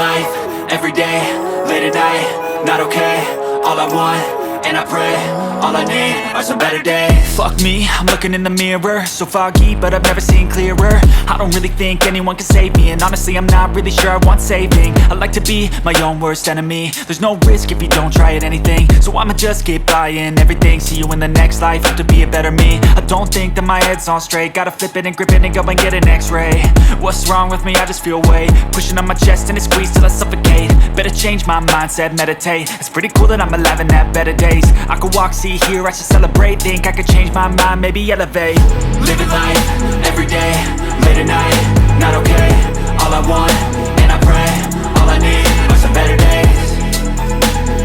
life, everyday, late at night, not okay. All I want, and I pray, all I need are some better days. Fuck me, I'm looking in the mirror, so foggy, but I've never seen clearer. I don't really think anyone can save me, and honestly I'm not really sure I want saving. I like to be my own worst enemy. There's no risk if you don't try at anything, so I'ma just keep buying everything. See you in the next life, have to be a better me. I don't think that my head's on straight, gotta flip it and grip it and go and get an x-ray. What's wrong with me? I just feel weight pushing on my chest and it squeezes till I suffocate. Better change my mindset, meditate. It's pretty cool that I'm alive and have better days. I could walk, see, hear, I should celebrate. Think I could change my mind, maybe elevate. Living life, everyday, late at night, not okay. All I want, and I pray, all I need are some better days.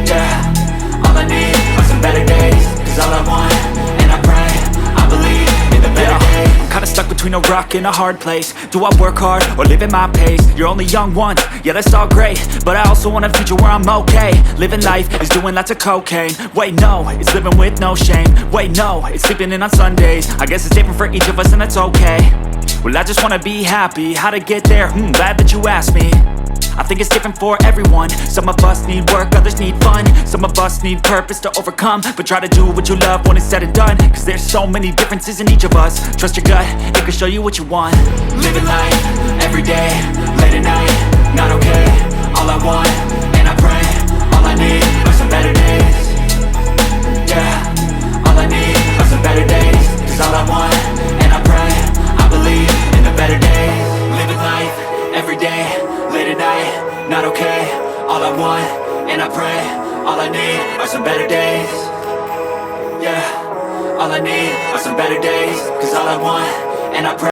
Yeah, all I need are some better days. Cause all I want, and I pray, I believe in the better days. I'm kinda stuck between a rock and a hard place. Do I work hard or live at my pace? You're only young once, yeah that's all great, but I also want a future where I'm okay. Living life is doing lots of cocaine. Wait no, it's living with no shame. Wait no, it's sleeping in on Sundays. I guess it's different for each of us and that's okay. Well I just wanna be happy, how to get there? Glad that you asked me. I think it's different for everyone. Some of us need work, others need fun. Some of us need purpose to overcome. But try to do what you love when it's said and done. Cause there's so many differences in each of us. Trust your gut, it can show you what you want. Living life, everyday, late at night, not okay. All I want, and I pray, all I need are some better days. Yeah, all I need are some better days. Cause all I want, and I pray, I believe in the better days. Living life, everyday, late at night, not okay. All I want, and I pray, all I need are some better days. Yeah, all I need are some better days. Cause all I want, and I pray